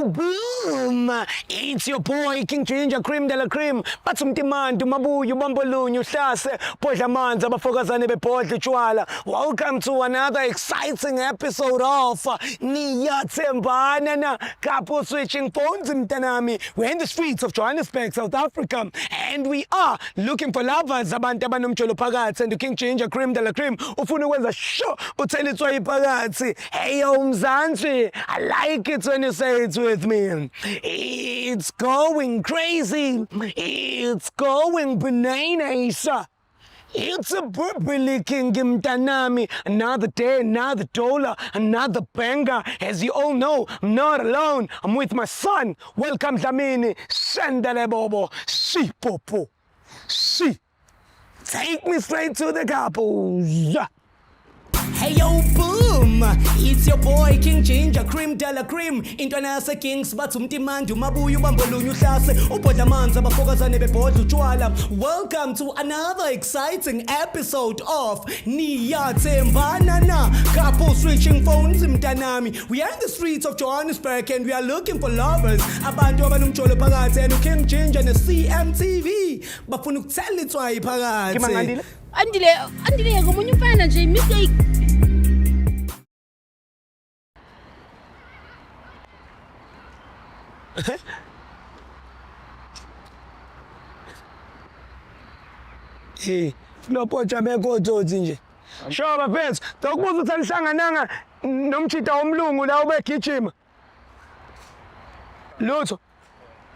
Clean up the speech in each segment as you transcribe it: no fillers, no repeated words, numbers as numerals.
boom! It's your boy King Ginger, cream de la cream. Bathi umtimandi umabuye ubambolunye uhlase bodla amanzi abafokazane bebhodla utshwala. Welcome to another exciting episode of Niyathembana na couple switching phones mntanami. We're in the streets of Johannesburg, South Africa, and we are looking for lovers abantu abanomjolo phakathi. And King Ginger, cream de la cream ufuna ukwenza sure uthela itswayi phakathi. Hey yo Mzansi, I like it when you say it with me. It's going crazy. It's going bananas. It's a burbly king mtanami. Another day, another dollar, another banger. As you all know, I'm not alone. I'm with my son. Welcome Dlamini. Shandale Bobo. Si Popo. Si. Take me straight to the couples. Hey yo boom, it's your boy King Ginger, cream de la cream. Intwana yase Kings bathi umtimandi umabuye ubambolunye uhlase ubhodla amanzi abafokazane bebhodla utshwala. Welcome to another exciting episode of Niyathembana na couple switching phones mntanami. We are in the streets of Johannesburg and we are looking for lovers abantu abanomjolo phakathi. And King Ginger ne CMTV bafuna ukuthela itswayi phakathi. Andile ngomunye umfana nje mistake. Hey, lopotsha bekotsotsi nje. Shoba fethu, dokubuza ukuthi alihlangananga nomchita womlungu la ubegijima. Lutho.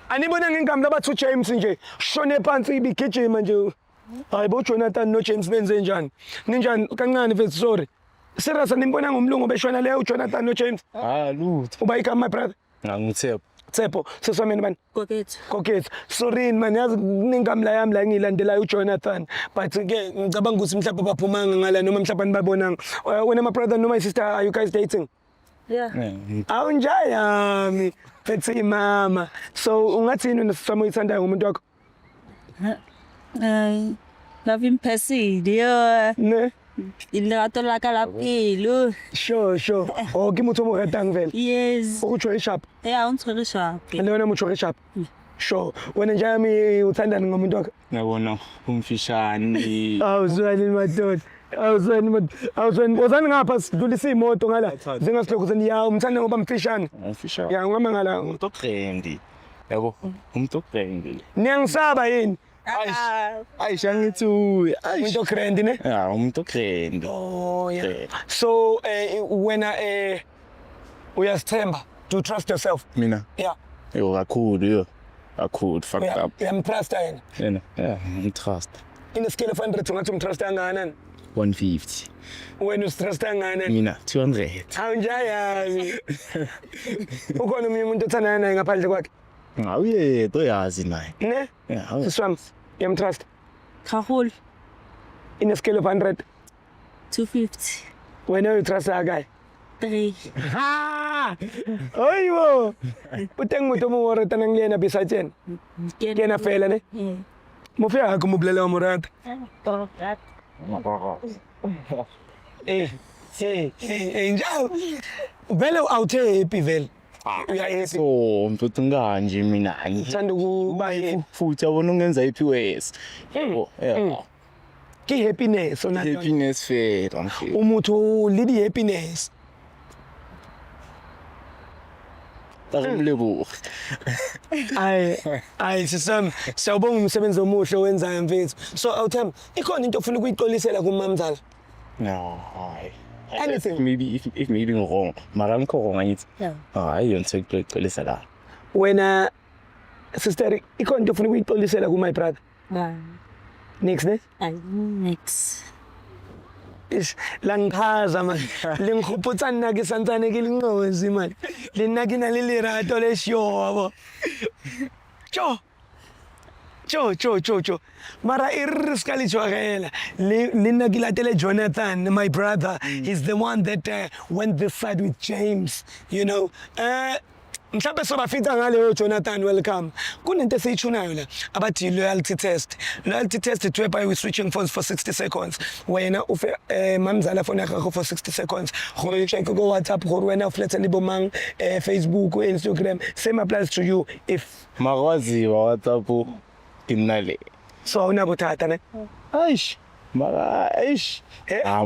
Anibona ngingami labathu James nje. Shone phansi ibigijima nje. Hayi bo Jonathan no James benze njani? Ninjani kancane fethu sorry. Serious nimbona ngomlungu beshona le uJonathan no James. Lutho. Uba igama my brother. Ngithepho. Tsepho, seswameni bani? Kokethu. Sorry man, yazi ningamla yami la ngilandelayo uJonathan. But ke ngicabanga ukuthi mhlawumbe baphumanga ngala noma mhlawumbe nibabonanga. Wena my brother noma my sister, are you guys dating? Yeah. Awunjayami. Fethi mama. So ungathini nesisamo uyithandayo ngomuntu wakho? Love him persidi. Ne? Ilato la kalapilo. Sure. Oh, ke motho mo ratang vele. Yes. O tshwere sharp. Yeah, untshwere sharp. Le wena mo tshwere sharp. Sure. Wena njami uthandani ngomuntu wakho? Ngiyabona umfishane. Awuzwani madoda. Awuzwani. Wozani ngapha sidlulisa imoto ngala. Zingasilokho seniya umthanda ngoba mfishane. Umfishane. Ya ngihamba ngala. Umuntu otrendi. Yabo, umuntu otrendi. Niyangisaba yini? Ayisha ngithi umuntu Umuntu okrendi ne? Yeah, umuntu otrendi. Oh yeah. So wena uyazithemba, do you trust yourself? Mina. Yeah. Yo kakhulu. Kakhulu fucked up. Uyamtrust yena? Yeah, ngimtrust. In a scale of 100 ungathi umtrust kangakanani? 150. Wena ustrust kangakanani? Mina 200. Awunjayami. Ukhona umunye umuntu othandana naye ngaphandle kwakhe? Awuye toyazi naye. Ne? Yeah. Siswami, uyamtrust? Kahul. In a scale of 100, 250. wena utrust akayi? 3. Ha! Oyibo. Uteng mo mo rata nang lena besides yan. Kena fela ne? Mo fia ako mo blela mo rata. Njalo. Vele awuthe happy vele. Uya happy. So, mfuthu nganje mina Thanda ukuba futhi yabona ungenza iphi wes. Yeah. ke happiness ona. Happiness fair. Umutho le di happiness. Takumlebo. Ay sisam sawubonga umsebenzi omuhle owenzayo mfethu. So awuthemba ikhona into ofuna ukuyixolisela kumamzala? No. Anything. Maybe if maybe wrong. Mara ngikho wrong angithi. Yeah. Hayi yonke ukuxolisa la. Wena sister ikhona into ofuna ukuyixolisela ku my brother? Next ne? Next. Ish langiphaza man lingikhuphutsa nna ke santsane ke lingozi man le nna ke na le lerato le shobo cho mara irriska le tshwagela le nna ke latele Jonathan my brother. He's the one that went this side with James, you know. Mhlawumbe sobafitha ngaleyo Jonathan welcome. Kunento esiyithunayo la abathi loyalty test. Loyalty test it whereby we switching phones for 60 seconds. Wena ufe mamzala phone yakho for 60 seconds. Go check go WhatsApp go wena uflethe libomang Facebook Instagram same applies to you if Makwaziwa WhatsApp imnale. so unabuthatha ne. Aish. Mara aish.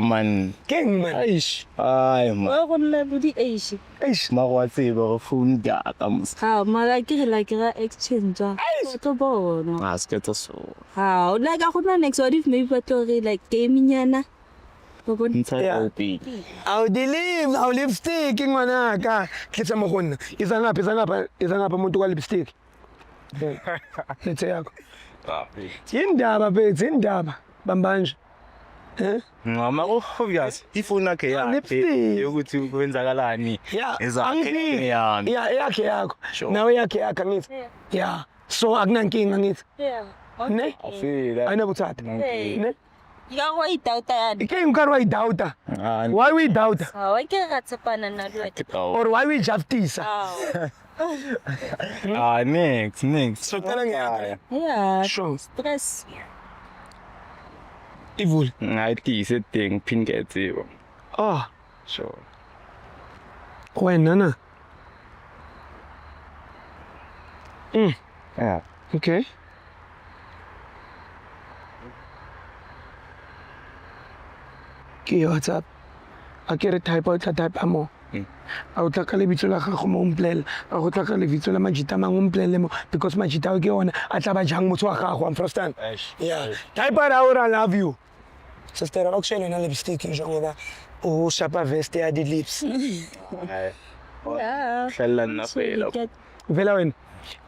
Man. King man. Aish. Ay man. Wa go nna bo di age. Eish. Makwaziwa phone data mus. Ha mara ke like ra exchange. To bona. Asketa so. Ha like a gona next what if maybe batlo like gaming yana. Go bona. Inside Yeah. OP. Aw lipstick ngwanaka. Khetha mo gonna. Iza ngapha umuntu kwa lipstick. Lethe yakho. Indaba bethu indaba bambanje. Ngama obvious ifuna yakhe Lipstick. yokuthi kwenzakalani Yeah, ezakhe yami. Yeah, yakhe yakho. Sure. Nawe yakhe angithi. Yeah. So akunankinga ngithi. Yeah. Ne? Afila. Ayinabuthatha. Ne? Ya go itauta yana. Iking ukari wa idoubt. Why we doubt? Ha wa ke ga tsapana na lwa. Or why we justice? Next. So tala ngiyakho. Yeah. Sure. Stress. Evil. Ngathi setting pin getsibo. Oh, Sure. wena na. Yeah. Okay. Ke WhatsApp. A ke re type mo. A o tla ka lebitso la gago mo mplela. A go tla ka lebitso la Majita mang mplela mo because Majita ke yona a tla ba jang motho wa gago, understand? Yeah. Type out I love you. Sister ra ku shela na lipstick njengoba o shapa vest ya di lips. Yeah. Hlala na phela. Vela wena.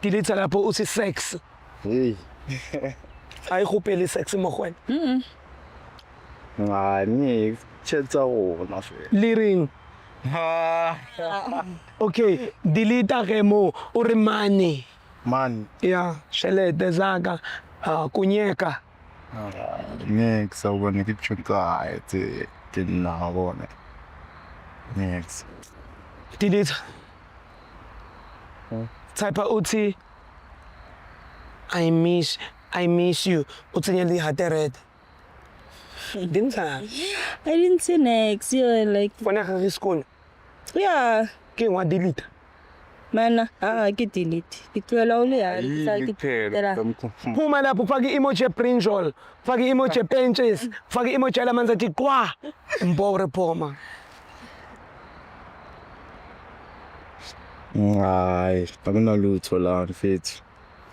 Dilitsa lapho usi sex. Hey. Ay khupele sex mo gwen. Ngani chetsa ona phela. Liring. Okay, delete ke mo o re money. Man. Yeah, shelete zaka kunyeka. Next awubona ngipchuka ethi dinabona. Next. Delete. Type uthi I miss you. Utsenya li hateret. Didn't I? I didn't say next. You're like, Fona ga school. yeah, Ke wa delete. mana, get delete. It will only Phuma lapho ufake emoji ebrinjol, ufake emoji ebenches, ufake emoji lamanzi athi kwa. Mbore phoma. Hayi, akunalutho la mfethu.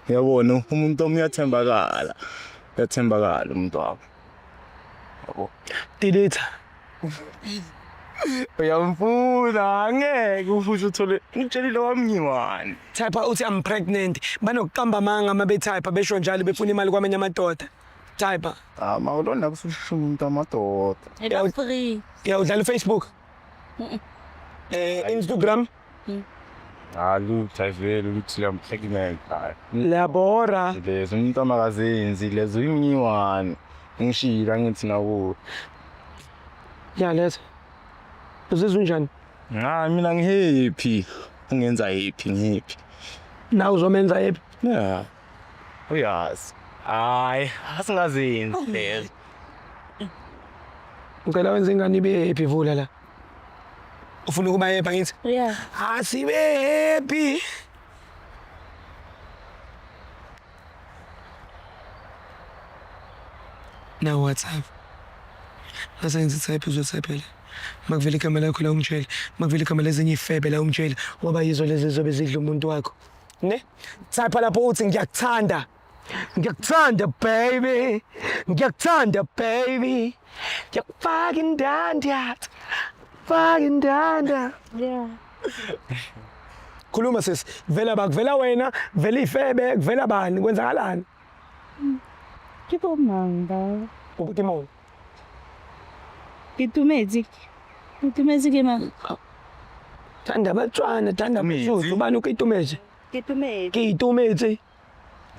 Uyabona umuntu omuyathembakala. Uyathembakala umuntu wakho. Yabo. Delete. Uyamfuna ngeke ufuthi uthole utshelile wamnyiwani. Type uthi I'm pregnant. Banokuqamba manga mabe type besho njalo befuna imali kwamanye amadoda. Type. Mawulona kusho umuntu amadoda. It's free. Yeah, udlala Facebook. Instagram. Lutha vele ukuthi I'm pregnant. Labora. Lezo umuntu amakazenzi lezo imnyiwani. Ngishila ngithi nawo. Yeah, let's. Uzizwa njani? Mina ngihappy. Ngenza happy ngihappy. Na uzomenza happy. Yeah. Uyazi. Hayi, asingazenzi phela. Ngicela wenze ingane ibe happy vula la. Ufuna ukuba happy ngithi? Yeah. Asibe happy. Now WhatsApp. Asenze type uzotypela. Makuvele igama lakho la umtshela. Makuvele igama lezinye ifebe la umtshela. Ngoba yizo lezi zobe zidla umuntu wakho. Ne? Type lapho uthi ngiyakuthanda. Ngiyakuthanda baby. Ngiyakuthanda baby. Fucking danda. Fucking danda. Yeah. Khuluma sis. Vela bakuvela wena, vela ifebe, kuvela bani, kwenzakalani? Tipo manga. Ubuthi mo. Kitumezi ke ma. Thanda abatshwana, thanda abasuthu, bani ukuyitumeje? Kitumezi. Kiyitumezi.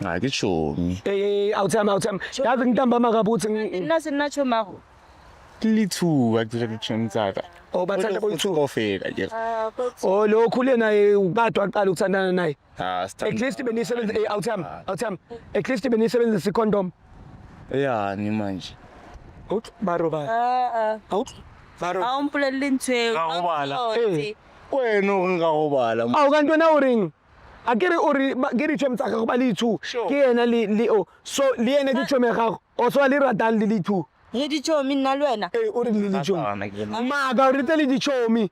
Hayi kishomi. Awuthama. Yazi ngintamba makabuthi Nasi nacho mago. lithu akuthi kuchimtsaka Oh bathanda boyi-2 kofela nje oh lokhu lena kade waqala ukuthandana naye at sithanda least benisebenza awuthami at least benisebenzisa icondom yani manje out baro ba out baro awumpulele ntwe Awubala. wena ungawubala awu kanti wena uring akere uri giri chomtsaka go ba le-2 ke yena le o so le yena ke chome gago o so le ratang le le-2 re dichomi nna le wena uri le le-2 Bana ke yena. maka uri tele dichomi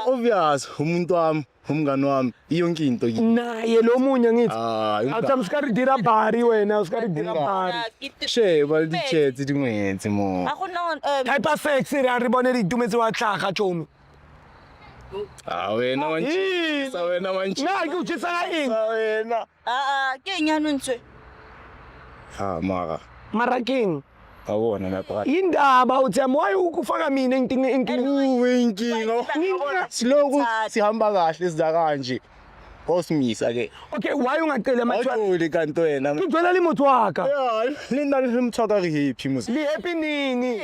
Obvious umuntu wami umngani wami yonke into naye lo munye ngithi ah awuthami usikari dira bari wena usikari dira bari she ba di chat di ngwetse mo a go nna type sexy re a re bone ditumetse wa tlhaga chomi wena manje wena manje na ke utshisa ka eng wena ke nyano ntwe marakeng awona lapha indaba uthami waye ukufaka mina inkinga uwe inkinga siloku sihamba kahle siza kanje osimisa ke okay waye ungacela amathwa awutholi kanti wena ngijwela le motho waka linda le mthwaka re happy musi le happy nini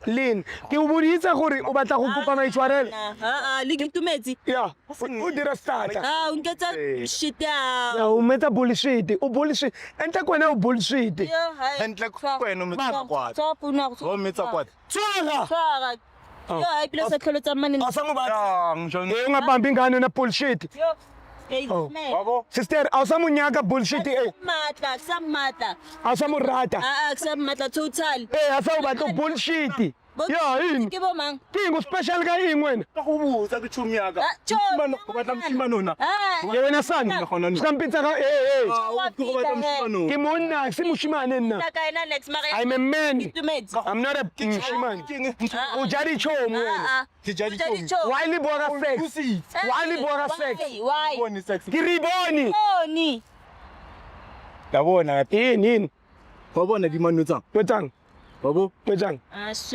lin ke o boditse gore o batla go kopa maitshwarelo le kitumetse ya o dira starter o nketsa shit ya ya o metsa bullshit o bullshit enta kwena o bullshit entle kwena umetsa kwatsi tsopuna o metsa kwatsi tswara tsara yo hayi phela sakhelo tsa mane asamu ba ngisho ungabambi ingane na bullshit yo wabo sister awusamunyaka bullshit matla sammatla awusamurata kusammatla total asawubatla bullshit ya yini ke bo mang kingo special ka ing wena kubuza kuchumi yaka Chumi. batla mshima nona ye wena sani skampitsa ka ke monna se moshimane nna kaena next mara I'm a man kitumetse I'm not a moshimane o jari chomo wena why le bua ka sex why le bua ka sex why bone sex ke riboni oni yabona nini wabona di manutsang wetsang wabo wetsang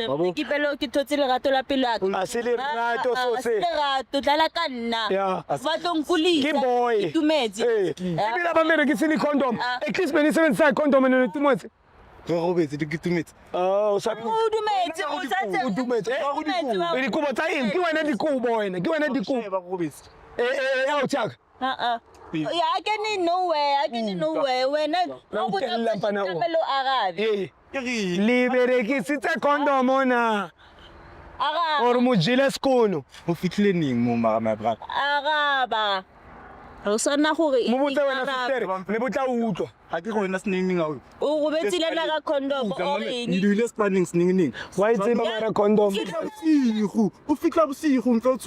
Babo. ke pelo ke thotse lerato la pelo ya a se le rato so se lerato dlala ka nna ya ba tlongkulisa ke boy kitumetse ebile ba mere ke se le condom at least beni sebenzisa condom ne tumetse re robetse di kitumetse oh sa o dumetse o sa o dumetse dikubo tsa eng ke wena dikubo wena ke wena dikubo ba robetse ya o tshaka yeah, I can in nowhere. When I pelo Arabe. le berekisitse condom ona Arabe. or mo jile skono o fitlile ning mo mara my brother Araba. Ho sana gore mo botsa wena sister le botla utlwa ha ke go wena sningning ao o go betsile la ka condom o reng. ni dile spanning sningning wa itse ba mara condom bosigo o fitla bosigo ntlo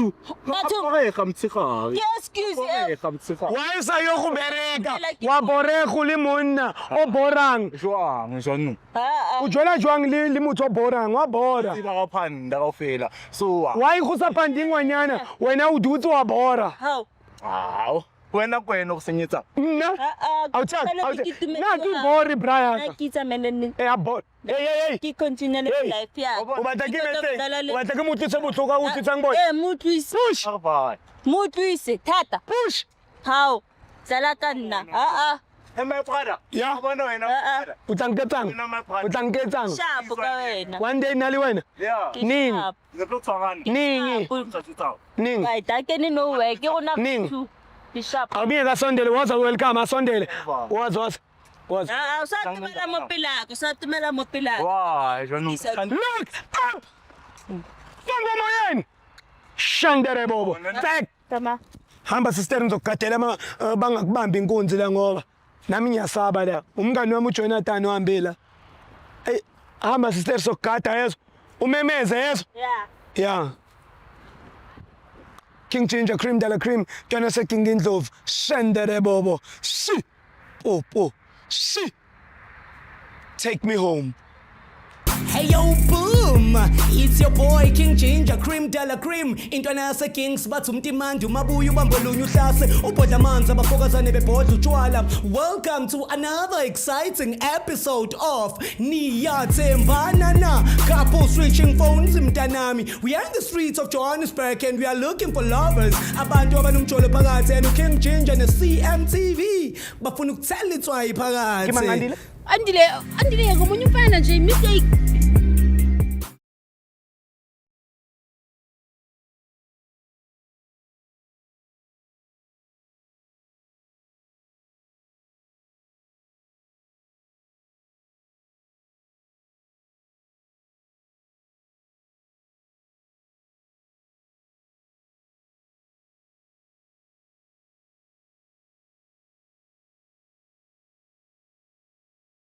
re ga mtshigare Excuse re ga mtshigare wa sa yo go bereka wa borego le monna o borang jwang jwanong o jola jwang le motho o borang wa bora tsela ga phanda ga ofela so wa go sa pandingwanyana wena o dutse wa bora How? wow wena kwena go senyetsa nna na ke bore Brian Kitsa menene. a bor Ki continue le life ya. o batla ke metse o batla ke motlise botlhoka o tsitsang boy Mutlwise. push bye Mutlwise thata. push How? Dlala ka nna. hey my brother ya bona wena o tlanketsang o tlanketsang Sharp ka wena. one day na le wena ning ning ning Right, I can nowhere. Ke rona Ning. two. Be sharp. awubiye kasondele waza welcome asondele waza Usatumela mo pilako, usatumela mo pilako. wow jwanong look up songo moyeni shandere bobo tek Tama. hamba sister ngizokugadela bangakubambi inkunzi la ngoba nami ngiyasaba la umngani wami uJonathan ohambela hamba sister sokugada yeso umemeze yeso Yeah. King Ginger Cream de la Cream jona se King Indlovu shandere bobo shi shi take me home. Hey yo boom, it's your boy King Ginger Cream de la Cream intwana yase Kings bathi umtimandi umabuya ubambolunya uhlase ubhodla amanzi abafokazane bebhodla utshwala. Welcome to another exciting episode of Niyathembana na couple switching phones mntanami. We are in the streets of Johannesburg and we are looking for lovers abantu abanomjolo phakathi and King Ginger ne CMTV bafuna ukuthela itswayi phakathi. Andile ngomunye umfana nje mistake.